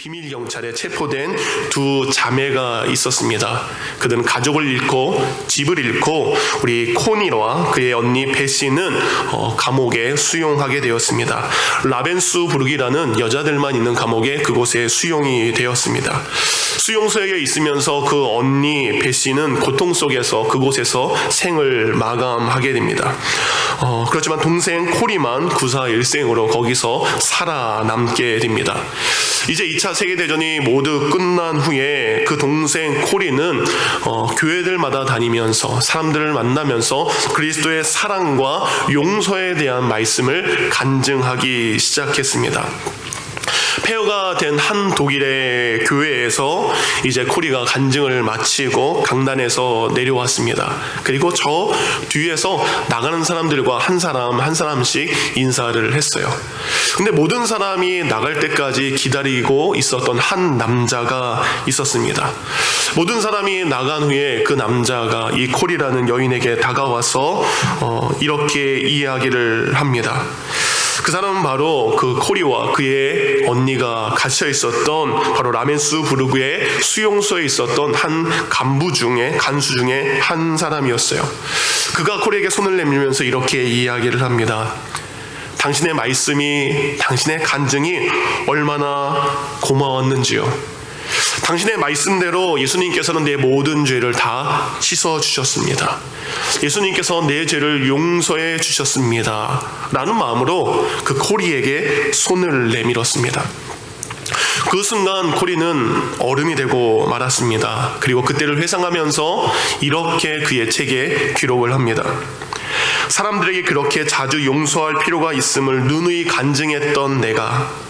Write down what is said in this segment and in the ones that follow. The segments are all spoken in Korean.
비밀 경찰에 체포된 두 자매가 있었습니다. 그들은 가족을 잃고 집을 잃고 우리 코니와 그의 언니 베시는 감옥에 수용하게 되었습니다. 라벤스부르크라는 여자들만 있는 감옥에 그곳에 수용이 되었습니다. 수용소에 있으면서 그 언니 베시는 고통 속에서 그곳에서 생을 마감하게 됩니다. 그렇지만 동생 코리만 구사일생으로 거기서 살아남게 됩니다. 이제 2차 세계대전이 모두 끝난 후에 그 동생 코리는 교회들마다 다니면서 사람들을 만나면서 그리스도의 사랑과 용서에 대한 말씀을 간증하기 시작했습니다. 폐허가 된 한 독일의 교회에서 이제 코리가 간증을 마치고 강단에서 내려왔습니다. 그리고 저 뒤에서 나가는 사람들과 한 사람 한 사람씩 인사를 했어요. 근데 모든 사람이 나갈 때까지 기다리고 있었던 한 남자가 있었습니다. 모든 사람이 나간 후에 그 남자가 이 코리라는 여인에게 다가와서 이렇게 이야기를 합니다. 그 사람은 바로 그 코리와 그의 언니가 갇혀 있었던 바로 라벤스부르크의 수용소에 있었던 한 간수 중에 한 사람이었어요. 그가 코리에게 손을 내밀면서 이렇게 이야기를 합니다. 당신의 말씀이, 당신의 간증이 얼마나 고마웠는지요. 당신의 말씀대로 예수님께서는 내 모든 죄를 다 씻어주셨습니다. 예수님께서 내 죄를 용서해 주셨습니다. 라는 마음으로 그 코리에게 손을 내밀었습니다. 그 순간 코리는 어른이 되고 말았습니다. 그리고 그때를 회상하면서 이렇게 그의 책에 기록을 합니다. 사람들에게 그렇게 자주 용서할 필요가 있음을 누누이 간증했던 내가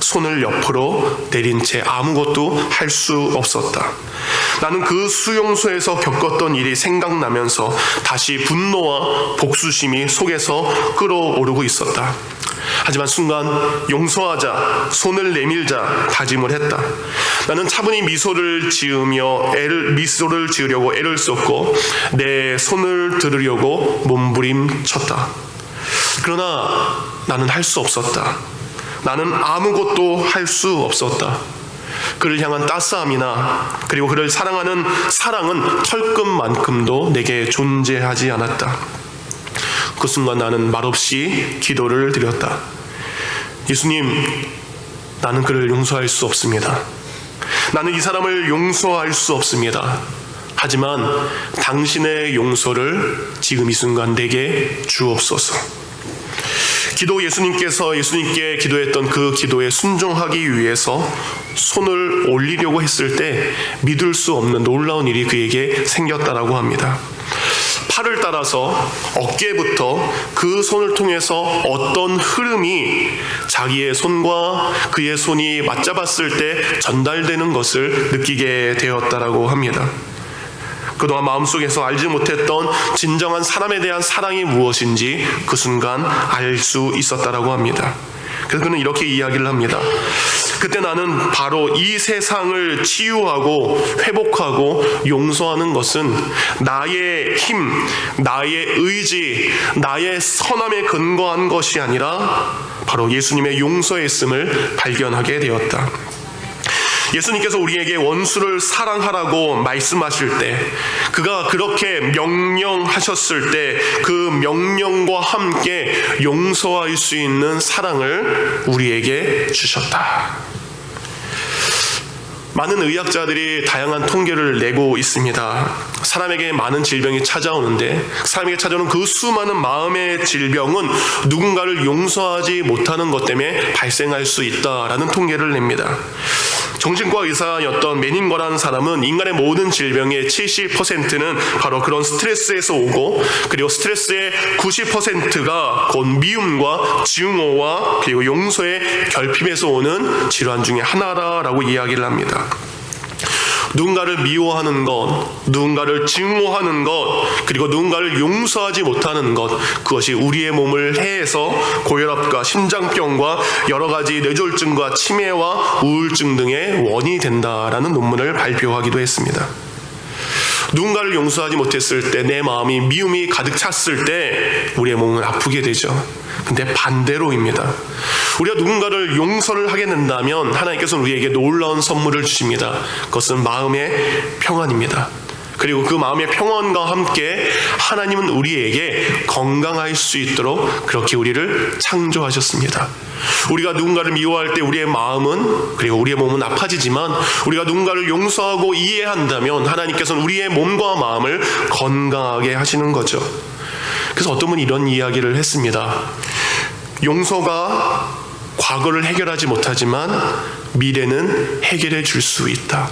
손을 옆으로 내린 채 아무것도 할 수 없었다. 나는 그 수용소에서 겪었던 일이 생각나면서 다시 분노와 복수심이 속에서 끌어오르고 있었다. 하지만 순간 용서하자, 손을 내밀자 다짐을 했다. 나는 차분히 미소를 지으려고 애를 썼고 내 손을 들으려고 몸부림쳤다. 그러나 나는 할 수 없었다. 나는 아무것도 할 수 없었다. 그를 향한 따스함이나 그리고 그를 사랑하는 사랑은 털끝만큼도 내게 존재하지 않았다. 그 순간 나는 말없이 기도를 드렸다. 예수님, 나는 그를 용서할 수 없습니다. 나는 이 사람을 용서할 수 없습니다. 하지만 당신의 용서를 지금 이 순간 내게 주옵소서. 예수님께 기도했던 그 기도에 순종하기 위해서 손을 올리려고 했을 때 믿을 수 없는 놀라운 일이 그에게 생겼다라고 합니다. 팔을 따라서 어깨부터 그 손을 통해서 어떤 흐름이 자기의 손과 그의 손이 맞잡았을 때 전달되는 것을 느끼게 되었다라고 합니다. 그동안 마음속에서 알지 못했던 진정한 사람에 대한 사랑이 무엇인지 그 순간 알 수 있었다라고 합니다. 그래서 그는 이렇게 이야기를 합니다. 그때 나는 바로 이 세상을 치유하고 회복하고 용서하는 것은 나의 힘, 나의 의지, 나의 선함에 근거한 것이 아니라 바로 예수님의 용서에 있음을 발견하게 되었다. 예수님께서 우리에게 원수를 사랑하라고 말씀하실 때, 그가 그렇게 명령하셨을 때 그 명령과 함께 용서할 수 있는 사랑을 우리에게 주셨다. 많은 의학자들이 다양한 통계를 내고 있습니다. 사람에게 많은 질병이 찾아오는데 사람에게 찾아오는 그 수많은 마음의 질병은 누군가를 용서하지 못하는 것 때문에 발생할 수 있다라는 통계를 냅니다. 정신과 의사였던 메닝거라는 사람은 인간의 모든 질병의 70%는 바로 그런 스트레스에서 오고, 그리고 스트레스의 90%가 곧 미움과 증오와 그리고 용서의 결핍에서 오는 질환 중에 하나라고 이야기를 합니다. 누군가를 미워하는 것, 누군가를 증오하는 것, 그리고 누군가를 용서하지 못하는 것, 그것이 우리의 몸을 해해서 고혈압과 심장병과 여러 가지 뇌졸중과 치매와 우울증 등의 원인이 된다라는 논문을 발표하기도 했습니다. 누군가를 용서하지 못했을 때, 내 마음이 미움이 가득 찼을 때 우리의 몸은 아프게 되죠. 근데 반대로입니다. 우리가 누군가를 용서를 하게 된다면 하나님께서는 우리에게 놀라운 선물을 주십니다. 그것은 마음의 평안입니다. 그리고 그 마음의 평안과 함께 하나님은 우리에게 건강할 수 있도록 그렇게 우리를 창조하셨습니다. 우리가 누군가를 미워할 때 우리의 마음은, 그리고 우리의 몸은 아파지지만 우리가 누군가를 용서하고 이해한다면 하나님께서는 우리의 몸과 마음을 건강하게 하시는 거죠. 그래서 어떤 분이 이런 이야기를 했습니다. 용서가 과거를 해결하지 못하지만 미래는 해결해 줄 수 있다.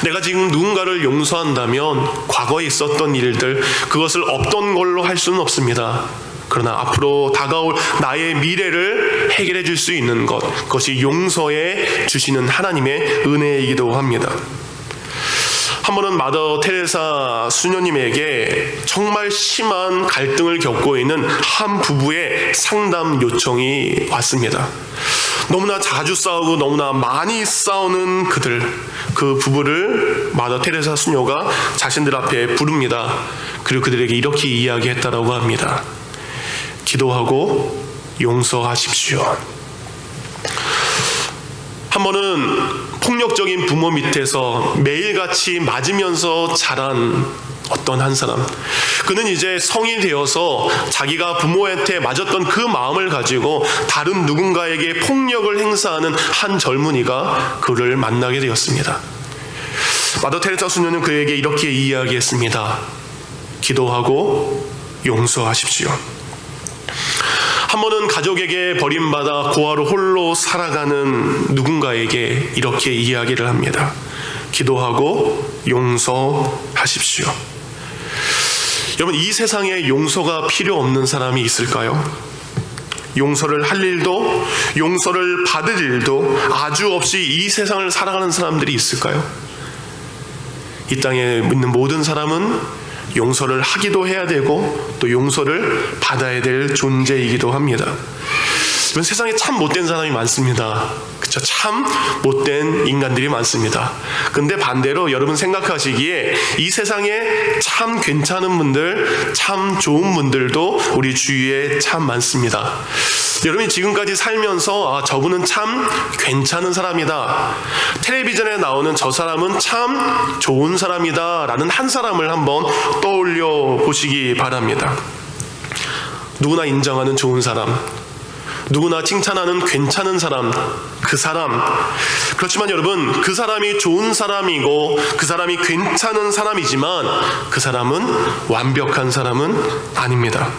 내가 지금 누군가를 용서한다면 과거에 있었던 일들, 그것을 없던 걸로 할 수는 없습니다. 그러나 앞으로 다가올 나의 미래를 해결해 줄 수 있는 것, 그것이 용서해 주시는 하나님의 은혜이기도 합니다. 한 번은 마더 테레사 수녀님에게 정말 심한 갈등을 겪고 있는 한 부부의 상담 요청이 왔습니다. 너무나 자주 싸우고 너무나 많이 싸우는 그 부부를 마더 테레사 수녀가 자신들 앞에 부릅니다. 그리고 그들에게 이렇게 이야기했다라고 합니다. 기도하고 용서하십시오. 한 번은 폭력적인 부모 밑에서 매일같이 맞으면서 자란 어떤 한 사람, 그는 이제 성인이 되어서 자기가 부모한테 맞았던 그 마음을 가지고 다른 누군가에게 폭력을 행사하는 한 젊은이가 그를 만나게 되었습니다. 마더 테레사 수녀는 그에게 이렇게 이야기했습니다. 기도하고 용서하십시오. 한 번은 가족에게 버림받아 고아로 홀로 살아가는 누군가에게 이렇게 이야기를 합니다. 기도하고 용서하십시오. 여러분, 이 세상에 용서가 필요 없는 사람이 있을까요? 용서를 할 일도 용서를 받을 일도 아주 없이 이 세상을 살아가는 사람들이 있을까요? 이 땅에 있는 모든 사람은 용서를 하기도 해야 되고 또 용서를 받아야 될 존재이기도 합니다. 세상에 참 못된 사람이 많습니다. 그렇죠? 참 못된 인간들이 많습니다. 근데 반대로 여러분 생각하시기에 이 세상에 참 괜찮은 분들, 참 좋은 분들도 우리 주위에 참 많습니다. 여러분이 지금까지 살면서 저분은 참 괜찮은 사람이다, 텔레비전에 나오는 저 사람은 참 좋은 사람이다 라는 한 사람을 한번 떠올려 보시기 바랍니다. 누구나 인정하는 좋은 사람, 누구나 칭찬하는 괜찮은 사람, 그 사람. 그렇지만 여러분, 그 사람이 좋은 사람이고 그 사람이 괜찮은 사람이지만 그 사람은 완벽한 사람은 아닙니다.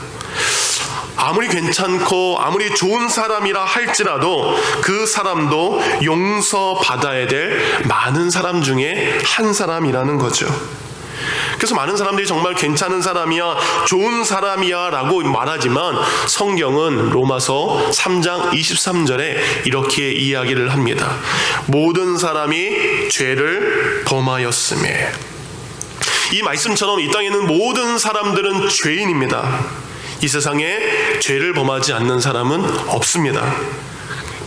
아무리 괜찮고 아무리 좋은 사람이라 할지라도 그 사람도 용서받아야 될 많은 사람 중에 한 사람이라는 거죠. 그래서 많은 사람들이 정말 괜찮은 사람이야, 좋은 사람이야 라고 말하지만 성경은 로마서 3장 23절에 이렇게 이야기를 합니다. 모든 사람이 죄를 범하였음에. 이 말씀처럼 이 땅에 있는 모든 사람들은 죄인입니다. 이 세상에 죄를 범하지 않는 사람은 없습니다.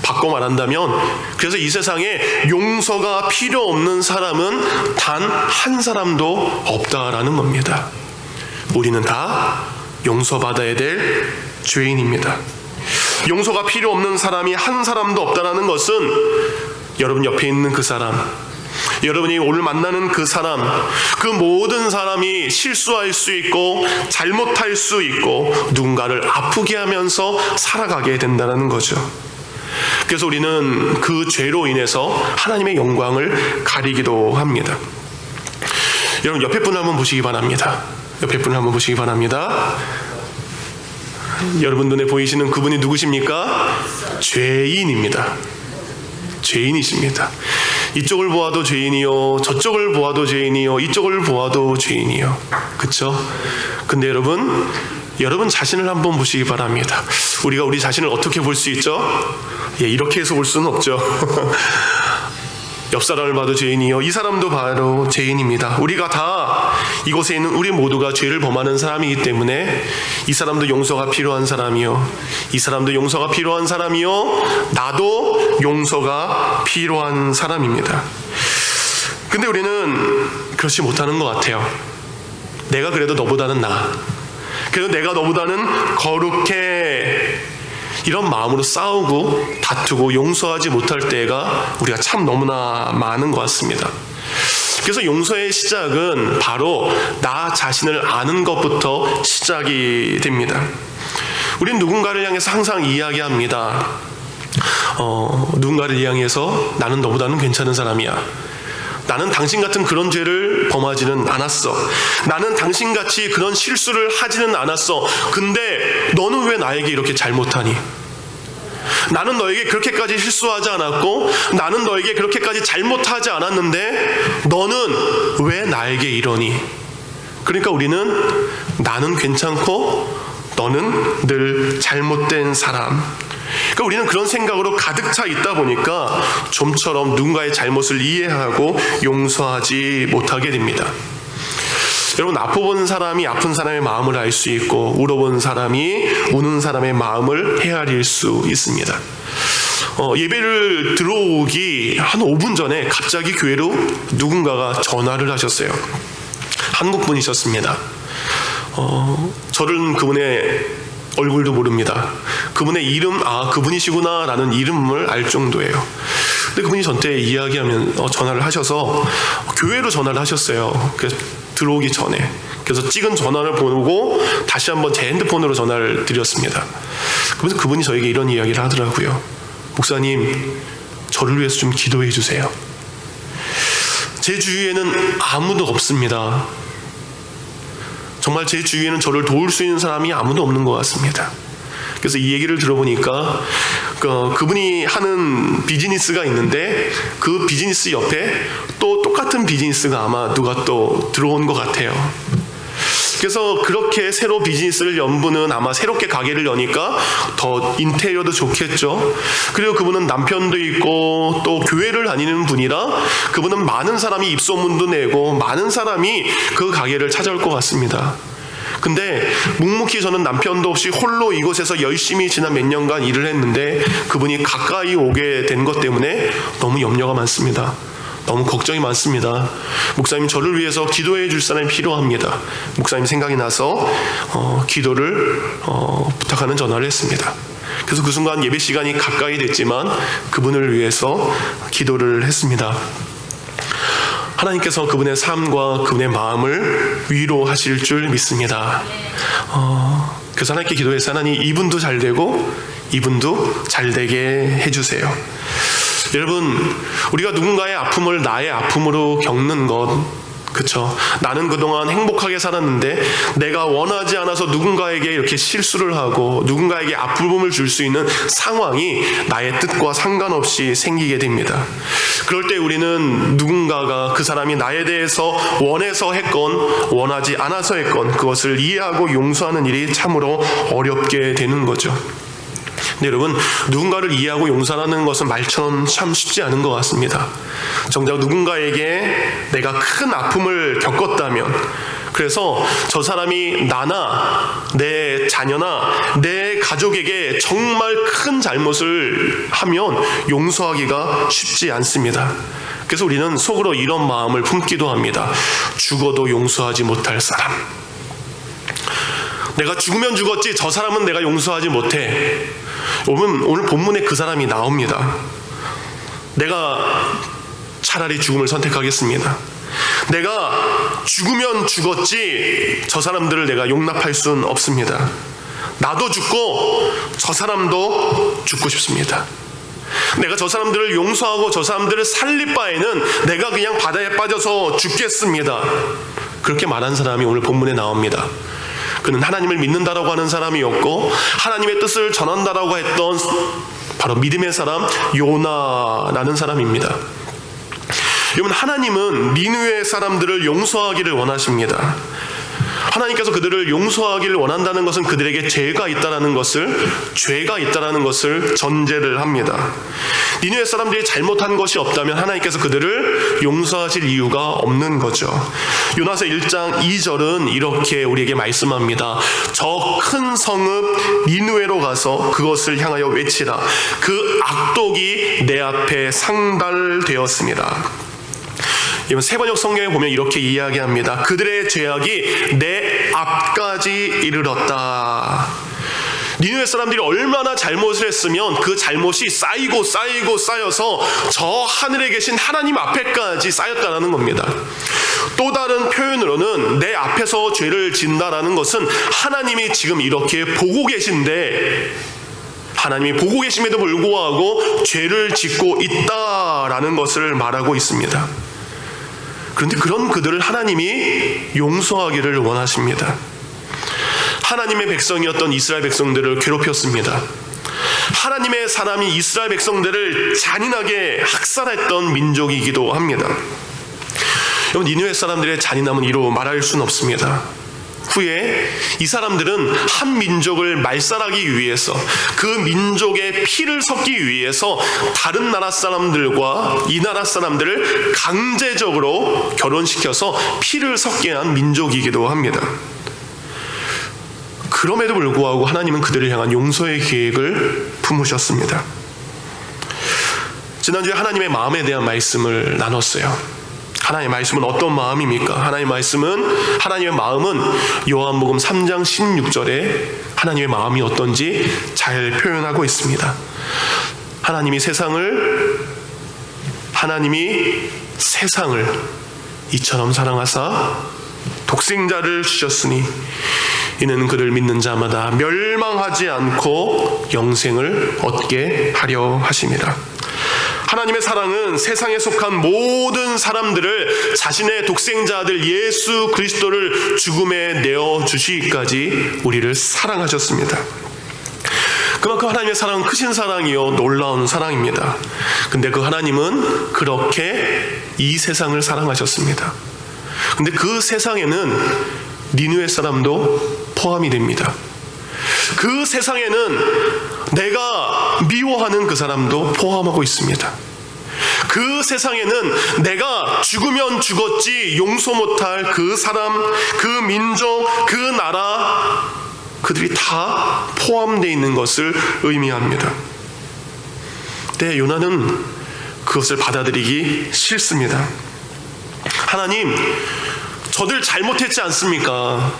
바꿔 말한다면, 그래서 이 세상에 용서가 필요 없는 사람은 단 한 사람도 없다라는 겁니다. 우리는 다 용서받아야 될 죄인입니다. 용서가 필요 없는 사람이 한 사람도 없다라는 것은 여러분 옆에 있는 그 사람, 여러분이 오늘 만나는 그 사람, 그 모든 사람이 실수할 수 있고 잘못할 수 있고 누군가를 아프게 하면서 살아가게 된다는 거죠. 그래서 우리는 그 죄로 인해서 하나님의 영광을 가리기도 합니다. 여러분, 옆에 분을 한번 보시기 바랍니다. 옆에 분을 한번 보시기 바랍니다. 여러분 눈에 보이시는 그분이 누구십니까? 죄인입니다. 죄인이십니다. 이쪽을 보아도 죄인이요, 저쪽을 보아도 죄인이요, 이쪽을 보아도 죄인이요. 그렇죠? 근데 여러분 자신을 한번 보시기 바랍니다. 우리가 우리 자신을 어떻게 볼 수 있죠? 이렇게 해서 볼 수는 없죠. 옆 사람을 봐도 죄인이요, 이 사람도 바로 죄인입니다. 우리가 다 이곳에 있는 우리 모두가 죄를 범하는 사람이기 때문에 이 사람도 용서가 필요한 사람이요, 이 사람도 용서가 필요한 사람이요, 나도 용서가 필요한 사람입니다. 근데 우리는 그렇지 못하는 것 같아요. 내가 그래도 너보다는 나아. 그래도 내가 너보다는 거룩해. 이런 마음으로 싸우고 다투고 용서하지 못할 때가 우리가 참 너무나 많은 것 같습니다. 그래서 용서의 시작은 바로 나 자신을 아는 것부터 시작이 됩니다. 우린 누군가를 향해서 항상 이야기합니다. 누군가를 향해서 나는 너보다는 괜찮은 사람이야. 나는 당신 같은 그런 죄를 범하지는 않았어. 나는 당신같이 그런 실수를 하지는 않았어. 근데 너는 왜 나에게 이렇게 잘못하니? 나는 너에게 그렇게까지 실수하지 않았고 나는 너에게 그렇게까지 잘못하지 않았는데 너는 왜 나에게 이러니? 그러니까 우리는 나는 괜찮고 너는 늘 잘못된 사람. 그러니까 우리는 그런 생각으로 가득 차 있다 보니까 좀처럼 누군가의 잘못을 이해하고 용서하지 못하게 됩니다. 여러분, 아파본 사람이 아픈 사람의 마음을 알 수 있고 울어본 사람이 우는 사람의 마음을 헤아릴 수 있습니다. 예배를 들어오기 한 5분 전에 갑자기 교회로 누군가가 전화를 하셨어요. 한국 분이셨습니다. 저는 그분의 얼굴도 모릅니다. 그분의 이름, 그분이시구나 라는 이름을 알 정도예요. 근데 그분이 저한테 이야기하면 전화를 하셔서 교회로 전화를 하셨어요. 그래서 들어오기 전에. 그래서 찍은 전화를 보고 다시 한번 제 핸드폰으로 전화를 드렸습니다. 그래서 그분이 저에게 이런 이야기를 하더라고요. 목사님, 저를 위해서 좀 기도해 주세요. 제 주위에는 아무도 없습니다. 정말 제 주위에는 저를 도울 수 있는 사람이 아무도 없는 것 같습니다. 그래서 이 얘기를 들어보니까 그분이 하는 비즈니스가 있는데 그 비즈니스 옆에 또 똑같은 비즈니스가 아마 누가 또 들어온 것 같아요. 그래서 그렇게 새로 비즈니스를 연 분은 아마 새롭게 가게를 여니까 더 인테리어도 좋겠죠. 그리고 그분은 남편도 있고 또 교회를 다니는 분이라 그분은 많은 사람이 입소문도 내고 많은 사람이 그 가게를 찾아올 것 같습니다. 근데 묵묵히 저는 남편도 없이 홀로 이곳에서 열심히 지난 몇 년간 일을 했는데 그분이 가까이 오게 된 것 때문에 너무 염려가 많습니다. 너무 걱정이 많습니다. 목사님, 저를 위해서 기도해 줄 사람이 필요합니다. 목사님 생각이 나서 기도를 부탁하는 전화를 했습니다. 그래서 그 순간 예배 시간이 가까이 됐지만 그분을 위해서 기도를 했습니다. 하나님께서 그분의 삶과 그분의 마음을 위로하실 줄 믿습니다. 그래서 하나님께 기도해서 하나님, 이분도 잘 되고 이분도 잘 되게 해주세요. 여러분, 우리가 누군가의 아픔을 나의 아픔으로 겪는 것, 그쵸? 나는 그동안 행복하게 살았는데 내가 원하지 않아서 누군가에게 이렇게 실수를 하고 누군가에게 아픔을 줄 수 있는 상황이 나의 뜻과 상관없이 생기게 됩니다. 그럴 때 우리는 누군가가 그 사람이 나에 대해서 원해서 했건 원하지 않아서 했건 그것을 이해하고 용서하는 일이 참으로 어렵게 되는 거죠. 근데 여러분, 누군가를 이해하고 용서하는 것은 말처럼 참 쉽지 않은 것 같습니다. 정작 누군가에게 내가 큰 아픔을 겪었다면, 그래서 저 사람이 나나 내 자녀나 내 가족에게 정말 큰 잘못을 하면 용서하기가 쉽지 않습니다. 그래서 우리는 속으로 이런 마음을 품기도 합니다. 죽어도 용서하지 못할 사람. 내가 죽으면 죽었지 저 사람은 내가 용서하지 못해. 오늘 본문에 그 사람이 나옵니다. 내가 차라리 죽음을 선택하겠습니다. 내가 죽으면 죽었지 저 사람들을 내가 용납할 수는 없습니다. 나도 죽고 저 사람도 죽고 싶습니다. 내가 저 사람들을 용서하고 저 사람들을 살릴 바에는 내가 그냥 바다에 빠져서 죽겠습니다. 그렇게 말한 사람이 오늘 본문에 나옵니다. 그는 하나님을 믿는다라고 하는 사람이었고 하나님의 뜻을 전한다라고 했던 바로 믿음의 사람 요나라는 사람입니다. 여러분, 하나님은 니느웨 사람들을 용서하기를 원하십니다. 하나님께서 그들을 용서하기를 원한다는 것은 그들에게 죄가 있다는 것을 전제를 합니다. 니느웨 사람들이 잘못한 것이 없다면 하나님께서 그들을 용서하실 이유가 없는 거죠. 요나서 1장 2절은 이렇게 우리에게 말씀합니다. 저 큰 성읍 니느웨로 가서 그것을 향하여 외치라. 그 악독이 내 앞에 상달되었습니다. 이번 세번역 성경에 보면 이렇게 이야기합니다. 그들의 죄악이 내 앞까지 이르렀다. 니느웨 사람들이 얼마나 잘못을 했으면 그 잘못이 쌓이고 쌓여서 저 하늘에 계신 하나님 앞에까지 쌓였다라는 겁니다. 또 다른 표현으로는 내 앞에서 죄를 짓는다라는 것은 하나님이 지금 이렇게 보고 계신데, 하나님이 보고 계심에도 불구하고 죄를 짓고 있다라는 것을 말하고 있습니다. 그런데 그런 그들을 하나님이 용서하기를 원하십니다. 하나님의 백성이었던 이스라엘 백성들을 괴롭혔습니다. 하나님의 사람이 이스라엘 백성들을 잔인하게 학살했던 민족이기도 합니다. 여러분, 니느웨 사람들의 잔인함은 이로 말할 수는 없습니다. 후에 이 사람들은 한 민족을 말살하기 위해서, 그 민족의 피를 섞기 위해서 다른 나라 사람들과 이 나라 사람들을 강제적으로 결혼시켜서 피를 섞게 한 민족이기도 합니다. 그럼에도 불구하고 하나님은 그들을 향한 용서의 계획을 품으셨습니다. 지난주에 하나님의 마음에 대한 말씀을 나눴어요. 하나님의 말씀은 어떤 마음입니까? 하나님의 마음은 요한복음 3장 16절에 하나님의 마음이 어떤지 잘 표현하고 있습니다. 하나님이 세상을 이처럼 사랑하사 독생자를 주셨으니 이는 그를 믿는 자마다 멸망하지 않고 영생을 얻게 하려 하심이라. 하나님의 사랑은 세상에 속한 모든 사람들을 자신의 독생자 아들 예수 그리스도를 죽음에 내어주시기까지 우리를 사랑하셨습니다. 그만큼 하나님의 사랑은 크신 사랑이요 놀라운 사랑입니다. 근데 그 하나님은 그렇게 이 세상을 사랑하셨습니다. 근데 그 세상에는 니느웨 사람도 포함이 됩니다. 그 세상에는 내가 미워하는 그 사람도 포함하고 있습니다. 그 세상에는 내가 죽으면 죽었지 용서 못할 그 사람, 그 민족, 그 나라, 그들이 다 포함되어 있는 것을 의미합니다. 근데 요나는 그것을 받아들이기 싫습니다. 하나님, 저들 잘못했지 않습니까?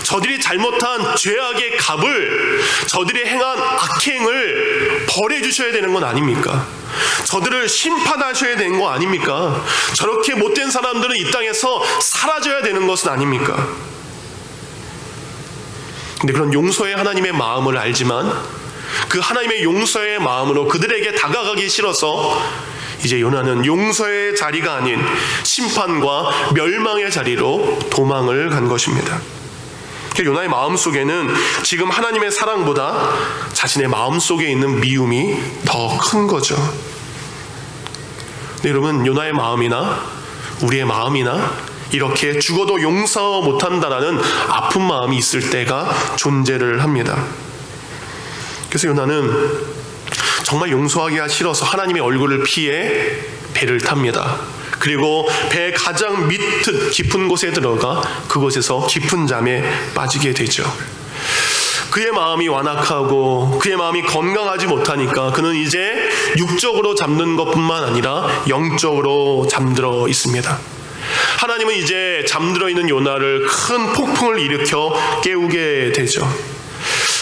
저들이 잘못한 죄악의 값을, 저들이 행한 악행을 벌해주셔야 되는 건 아닙니까? 저들을 심판하셔야 되는 거 아닙니까? 저렇게 못된 사람들은 이 땅에서 사라져야 되는 것은 아닙니까? 근데 그런 용서의 하나님의 마음을 알지만 그 하나님의 용서의 마음으로 그들에게 다가가기 싫어서 이제 요나는 용서의 자리가 아닌 심판과 멸망의 자리로 도망을 간 것입니다. 요나의 마음속에는 지금 하나님의 사랑보다 자신의 마음속에 있는 미움이 더 큰 거죠. 근데 여러분, 요나의 마음이나 우리의 마음이나 이렇게 죽어도 용서 못한다라는 아픈 마음이 있을 때가 존재를 합니다. 그래서 요나는 정말 용서하기가 싫어서 하나님의 얼굴을 피해 배를 탑니다. 그리고 배 가장 밑 깊은 곳에 들어가 그곳에서 깊은 잠에 빠지게 되죠. 그의 마음이 완악하고 그의 마음이 건강하지 못하니까 그는 이제 육적으로 잠든 것뿐만 아니라 영적으로 잠들어 있습니다. 하나님은 이제 잠들어 있는 요나를 큰 폭풍을 일으켜 깨우게 되죠.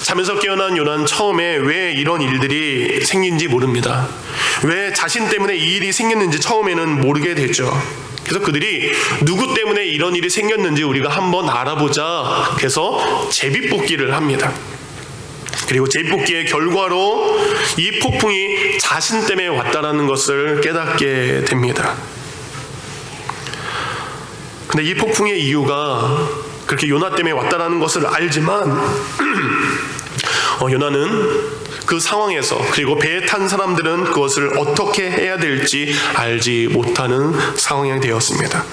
잠에서 깨어난 요나는 처음에 왜 이런 일들이 생긴지 모릅니다. 왜 자신 때문에 이 일이 생겼는지 처음에는 모르게 되죠. 그래서 그들이 누구 때문에 이런 일이 생겼는지 우리가 한번 알아보자 해서 제비뽑기를 합니다. 그리고 제비뽑기의 결과로 이 폭풍이 자신 때문에 왔다라는 것을 깨닫게 됩니다. 근데 이 폭풍의 이유가 그렇게 요나 때문에 왔다라는 것을 알지만 요나는 그 상황에서, 그리고 배에 탄 사람들은 그것을 어떻게 해야 될지 알지 못하는 상황이 되었습니다.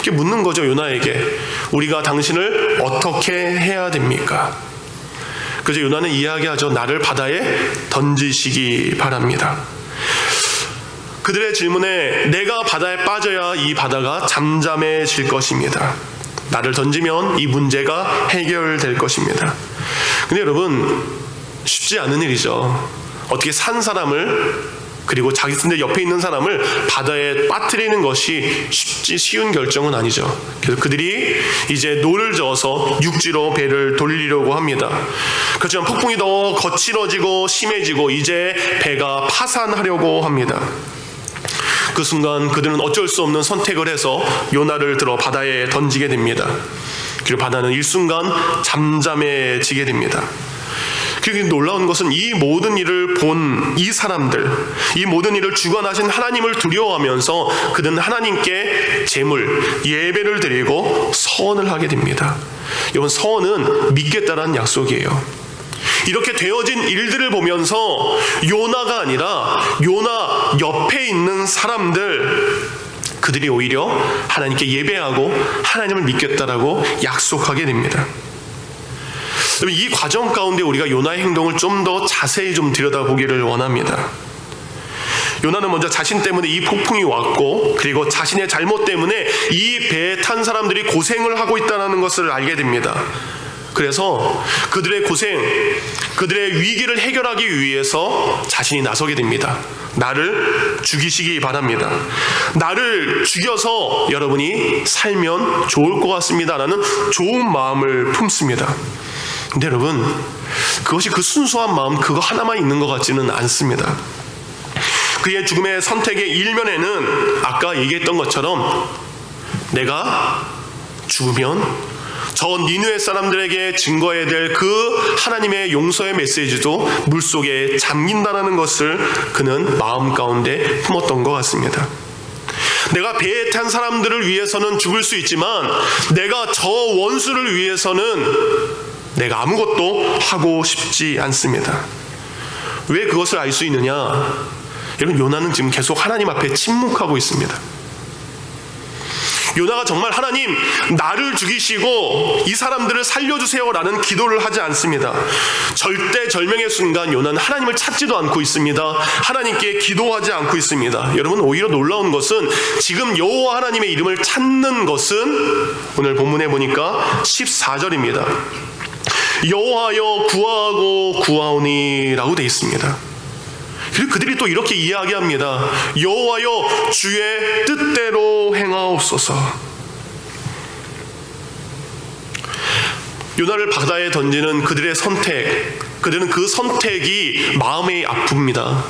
이렇게 묻는 거죠, 요나에게. 우리가 당신을 어떻게 해야 됩니까? 그래서 요나는 이야기하죠. 나를 바다에 던지시기 바랍니다. 그들의 질문에 내가 바다에 빠져야 이 바다가 잠잠해질 것입니다. 나를 던지면 이 문제가 해결될 것입니다. 근데 여러분, 쉽지 않은 일이죠. 어떻게 산 사람을 그리고 자기들 옆에 있는 사람을 바다에 빠뜨리는 것이 쉬운 결정은 아니죠. 그래서 그들이 이제 노를 저어서 육지로 배를 돌리려고 합니다. 그렇지만 폭풍이 더 거칠어지고 심해지고 이제 배가 파산하려고 합니다. 그 순간 그들은 어쩔 수 없는 선택을 해서 요나를 들어 바다에 던지게 됩니다. 그리고 바다는 일순간 잠잠해지게 됩니다. 그리고 놀라운 것은 이 모든 일을 본 이 사람들, 이 모든 일을 주관하신 하나님을 두려워하면서 그들은 하나님께 제물, 예배를 드리고 서원을 하게 됩니다. 여러분, 서원은 믿겠다라는 약속이에요. 이렇게 되어진 일들을 보면서 요나가 아니라 요나 옆에 있는 사람들, 그들이 오히려 하나님께 예배하고 하나님을 믿겠다라고 약속하게 됩니다. 이 과정 가운데 우리가 요나의 행동을 좀 더 자세히 좀 들여다보기를 원합니다. 요나는 먼저 자신 때문에 이 폭풍이 왔고, 그리고 자신의 잘못 때문에 이 배에 탄 사람들이 고생을 하고 있다는 것을 알게 됩니다. 그래서 그들의 고생, 그들의 위기를 해결하기 위해서 자신이 나서게 됩니다. 나를 죽이시기 바랍니다. 나를 죽여서 여러분이 살면 좋을 것 같습니다 라는 좋은 마음을 품습니다. 근데 여러분, 그것이 그 순수한 마음 그거 하나만 있는 것 같지는 않습니다. 그의 죽음의 선택의 일면에는 아까 얘기했던 것처럼 내가 죽으면 저 니느웨 사람들에게 증거해야 될 그 하나님의 용서의 메시지도 물속에 잠긴다는 것을 그는 마음 가운데 품었던 것 같습니다. 내가 배에 탄 사람들을 위해서는 죽을 수 있지만 내가 저 원수를 위해서는 내가 아무것도 하고 싶지 않습니다. 왜 그것을 알 수 있느냐? 여러분, 요나는 지금 계속 하나님 앞에 침묵하고 있습니다. 요나가 정말 하나님 나를 죽이시고 이 사람들을 살려주세요 라는 기도를 하지 않습니다. 절대절명의 순간 요나는 하나님을 찾지도 않고 있습니다. 하나님께 기도하지 않고 있습니다. 여러분, 오히려 놀라운 것은 지금 여호와 하나님의 이름을 찾는 것은 오늘 본문에 보니까 14절입니다. 여호와여 구하고 구하오니 라고 되어 있습니다. 그리고 그들이 또 이렇게 이야기합니다. 여호와여 주의 뜻대로 행하옵소서. 요나를 바다에 던지는 그들의 선택, 그들은 그 선택이 마음이 아픕니다.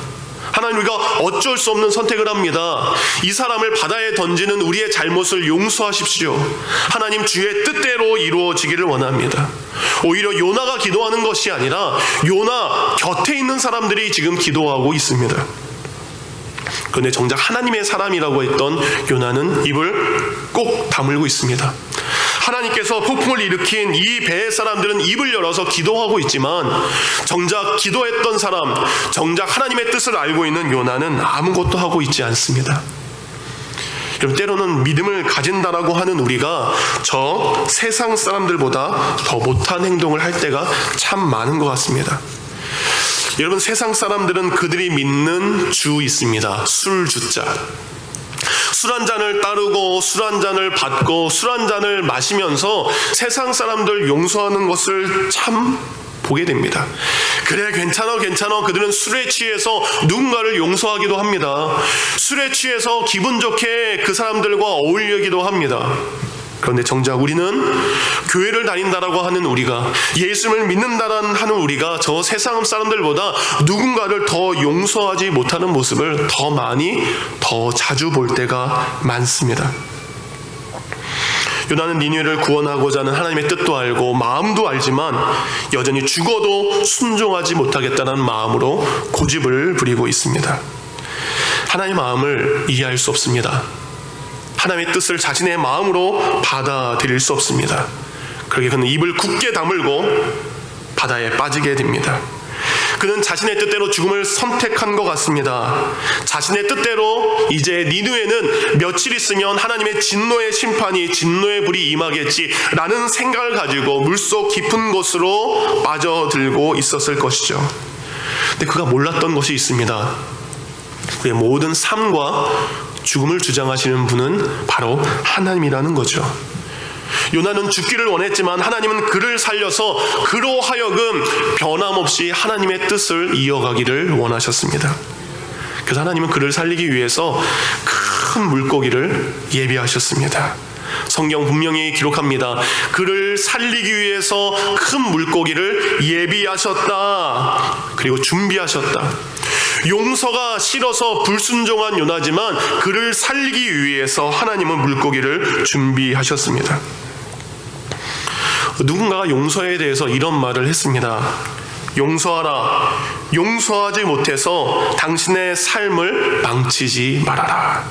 하나님, 우리가 어쩔 수 없는 선택을 합니다. 이 사람을 바다에 던지는 우리의 잘못을 용서하십시오. 하나님 주의 뜻대로 이루어지기를 원합니다. 오히려 요나가 기도하는 것이 아니라 요나 곁에 있는 사람들이 지금 기도하고 있습니다. 그런데 정작 하나님의 사람이라고 했던 요나는 입을 꼭 다물고 있습니다. 하나님께서 폭풍을 일으킨 이 배의 사람들은 입을 열어서 기도하고 있지만 정작 기도했던 사람, 정작 하나님의 뜻을 알고 있는 요나는 아무것도 하고 있지 않습니다. 여러분, 때로는 믿음을 가진다라고 하는 우리가 저 세상 사람들보다 더 못한 행동을 할 때가 참 많은 것 같습니다. 여러분, 세상 사람들은 그들이 믿는 주 있습니다. 술주자. 술 한 잔을 따르고 술 한 잔을 받고 술 한 잔을 마시면서 세상 사람들 용서하는 것을 참 보게 됩니다. 그래, 괜찮아. 그들은 술에 취해서 누군가를 용서하기도 합니다. 술에 취해서 기분 좋게 그 사람들과 어울리기도 합니다. 그런데 정작 우리는 교회를 다닌다라고 하는 우리가, 예수님을 믿는다라는 하는 우리가 저 세상 사람들보다 누군가를 더 용서하지 못하는 모습을 더 많이, 더 자주 볼 때가 많습니다. 요나는 니느웨를 구원하고자 하는 하나님의 뜻도 알고 마음도 알지만 여전히 죽어도 순종하지 못하겠다는 마음으로 고집을 부리고 있습니다. 하나님의 마음을 이해할 수 없습니다. 하나님의 뜻을 자신의 마음으로 받아들일 수 없습니다. 그러게 그는 입을 굳게 다물고 바다에 빠지게 됩니다. 그는 자신의 뜻대로 죽음을 선택한 것 같습니다. 자신의 뜻대로 이제 니느웨는 며칠 있으면 하나님의 진노의 심판이, 진노의 불이 임하겠지라는 생각을 가지고 물속 깊은 곳으로 빠져들고 있었을 것이죠. 근데 그가 몰랐던 것이 있습니다. 그의 모든 삶과 죽음을 주장하시는 분은 바로 하나님이라는 거죠. 요나는 죽기를 원했지만 하나님은 그를 살려서 그로 하여금 변함없이 하나님의 뜻을 이어가기를 원하셨습니다. 그래서 하나님은 그를 살리기 위해서 큰 물고기를 예비하셨습니다. 성경 분명히 기록합니다. 그를 살리기 위해서 큰 물고기를 예비하셨다. 그리고 준비하셨다. 용서가 싫어서 불순종한 요나지만 그를 살리기 위해서 하나님은 물고기를 준비하셨습니다. 누군가가 용서에 대해서 이런 말을 했습니다. 용서하라. 용서하지 못해서 당신의 삶을 망치지 말아라.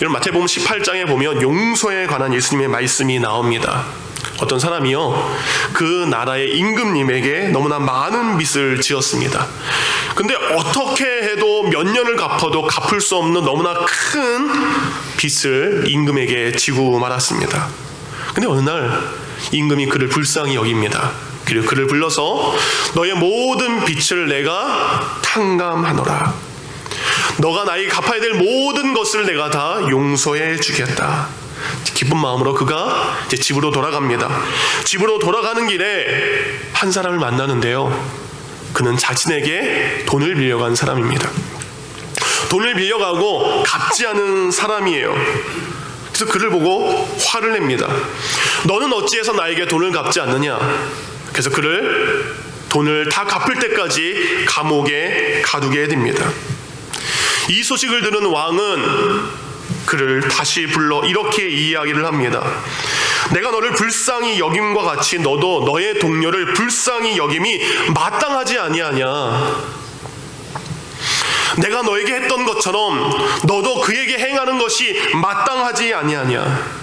여러분, 마태복음 18장에 보면 용서에 관한 예수님의 말씀이 나옵니다. 어떤 사람이요, 그 나라의 임금님에게 너무나 많은 빚을 지었습니다. 근데 어떻게 해도 몇 년을 갚아도 갚을 수 없는 너무나 큰 빚을 임금에게 지고 말았습니다. 근데 어느 날 임금이 그를 불쌍히 여깁니다. 그리고 그를 불러서 너의 모든 빚을 내가 탕감하노라. 너가 나에게 갚아야 될 모든 것을 내가 다 용서해 주겠다. 기쁜 마음으로 그가 이제 집으로 돌아갑니다. 집으로 돌아가는 길에 한 사람을 만나는데요, 그는 자신에게 돈을 빌려간 사람입니다. 돈을 빌려가고 갚지 않은 사람이에요. 그래서 그를 보고 화를 냅니다. 너는 어찌해서 나에게 돈을 갚지 않느냐? 그래서 그를 돈을 다 갚을 때까지 감옥에 가두게 됩니다. 이 소식을 들은 왕은 그를 다시 불러 이렇게 이야기를 합니다. 내가 너를 불쌍히 여김과 같이 너도 너의 동료를 불쌍히 여김이 마땅하지 아니하냐? 내가 너에게 했던 것처럼 너도 그에게 행하는 것이 마땅하지 아니하냐?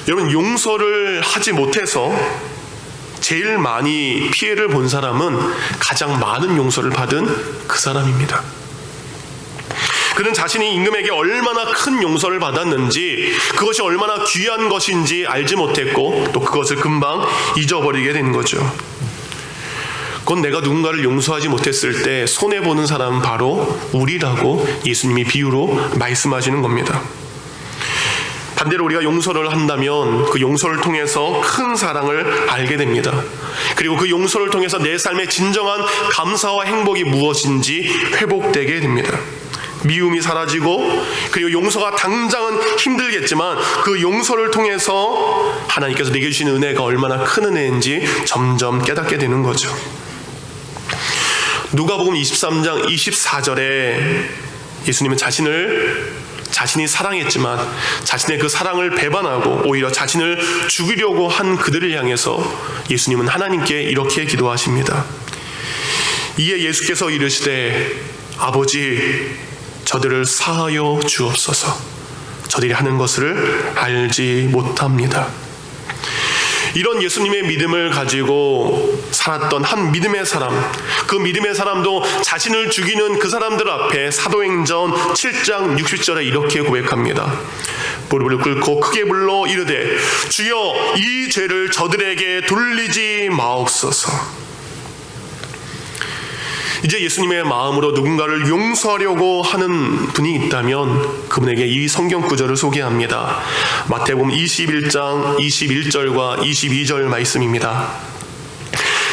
여러분, 용서를 하지 못해서 제일 많이 피해를 본 사람은 가장 많은 용서를 받은 그 사람입니다. 그는 자신이 임금에게 얼마나 큰 용서를 받았는지, 그것이 얼마나 귀한 것인지 알지 못했고 또 그것을 금방 잊어버리게 된 거죠. 그건 내가 누군가를 용서하지 못했을 때 손해보는 사람은 바로 우리라고 예수님이 비유로 말씀하시는 겁니다. 반대로 우리가 용서를 한다면 그 용서를 통해서 큰 사랑을 알게 됩니다. 그리고 그 용서를 통해서 내 삶의 진정한 감사와 행복이 무엇인지 회복되게 됩니다. 미움이 사라지고, 그리고 용서가 당장은 힘들겠지만 그 용서를 통해서 하나님께서 내게 주신 은혜가 얼마나 큰 은혜인지 점점 깨닫게 되는 거죠. 누가복음 23장 24절에 예수님은 자신이 사랑했지만 자신의 그 사랑을 배반하고 오히려 자신을 죽이려고 한 그들을 향해서 예수님은 하나님께 이렇게 기도하십니다. 이에 예수께서 이르시되 아버지, 저들을 사하여 주옵소서. 저들이 하는 것을 알지 못합니다. 이런 예수님의 믿음을 가지고 살았던 한 믿음의 사람, 그 믿음의 사람도 자신을 죽이는 그 사람들 앞에 사도행전 7장 60절에 이렇게 고백합니다. 무릎을 꿇고 크게 불러 이르되 주여, 이 죄를 저들에게 돌리지 마옵소서. 이제 예수님의 마음으로 누군가를 용서하려고 하는 분이 있다면 그분에게 이 성경 구절을 소개합니다. 마태복음 21장 21절과 22절 말씀입니다.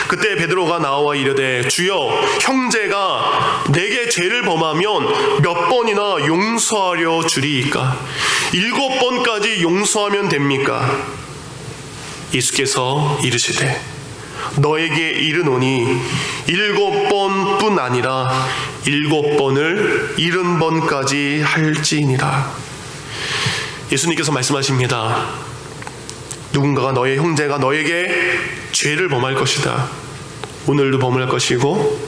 그때 베드로가 나와 이르되 주여, 형제가 내게 죄를 범하면 몇 번이나 용서하려 주리이까? 7번까지 용서하면 됩니까? 예수께서 이르시되 너에게 이르노니 7번뿐 아니라 7번을 70번까지 할지니라. 예수님께서 말씀하십니다. 누군가가, 너의 형제가 너에게 죄를 범할 것이다. 오늘도 범할 것이고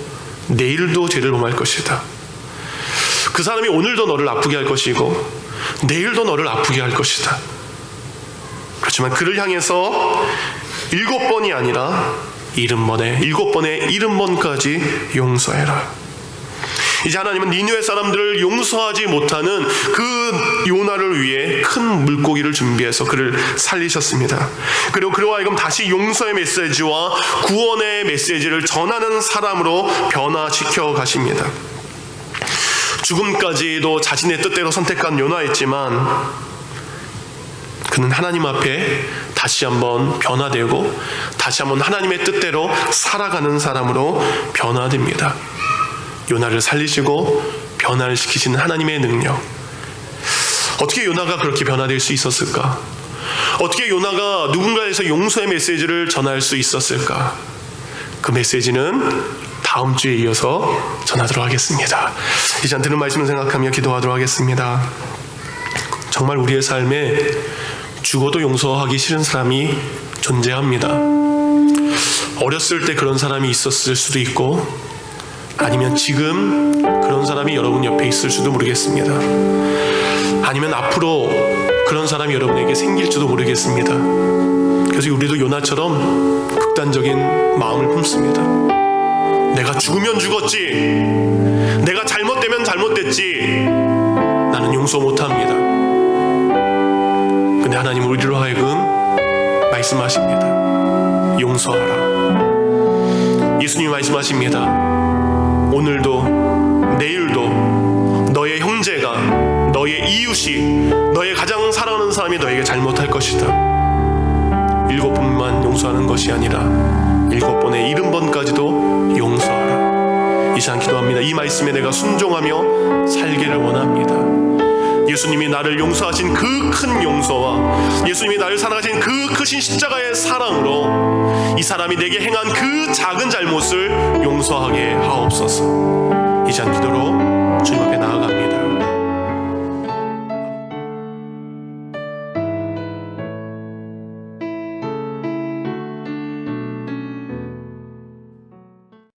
내일도 죄를 범할 것이다. 그 사람이 오늘도 너를 아프게 할 것이고 내일도 너를 아프게 할 것이다. 그렇지만 그를 향해서 7번이 아니라 70번에 7번에 70번까지 용서해라. 이제 하나님은 니느웨 사람들을 용서하지 못하는 그 요나를 위해 큰 물고기를 준비해서 그를 살리셨습니다. 그리고 그로 하여금 다시 용서의 메시지와 구원의 메시지를 전하는 사람으로 변화시켜 가십니다. 죽음까지도 자신의 뜻대로 선택한 요나였지만 그는 하나님 앞에 다시 한번 변화되고 다시 한번 하나님의 뜻대로 살아가는 사람으로 변화됩니다. 요나를 살리시고 변화를 시키시는 하나님의 능력. 어떻게 요나가 그렇게 변화될 수 있었을까? 어떻게 요나가 누군가에서 용서의 메시지를 전할 수 있었을까? 그 메시지는 다음 주에 이어서 전하도록 하겠습니다. 이 시간 들은 말씀을 생각하며 기도하도록 하겠습니다. 정말 우리의 삶에 죽어도 용서하기 싫은 사람이 존재합니다. 어렸을 때 그런 사람이 있었을 수도 있고, 아니면 지금 그런 사람이 여러분 옆에 있을 수도 모르겠습니다. 아니면 앞으로 그런 사람이 여러분에게 생길지도 모르겠습니다. 그래서 우리도 요나처럼 극단적인 마음을 품습니다. 내가 죽으면 죽었지, 내가 잘못되면 잘못됐지, 나는 용서 못합니다. 근데 하나님은 우리로 하여금 말씀하십니다. 용서하라. 예수님이 말씀하십니다. 오늘도 내일도 너의 형제가, 너의 이웃이, 너의 가장 사랑하는 사람이 너에게 잘못할 것이다. 7번만 용서하는 것이 아니라 7번에 70번까지도 용서하라. 이 시간 기도합니다. 이 말씀에 내가 순종하며 살기를 원합니다. 예수님이 나를 용서하신 그 큰 용서와 예수님이 나를 사랑하신 그 크신 십자가의 사랑으로 이 사람이 내게 행한 그 작은 잘못을 용서하게 하옵소서. 이 시간 기도로 주님 앞에 나아갑니다.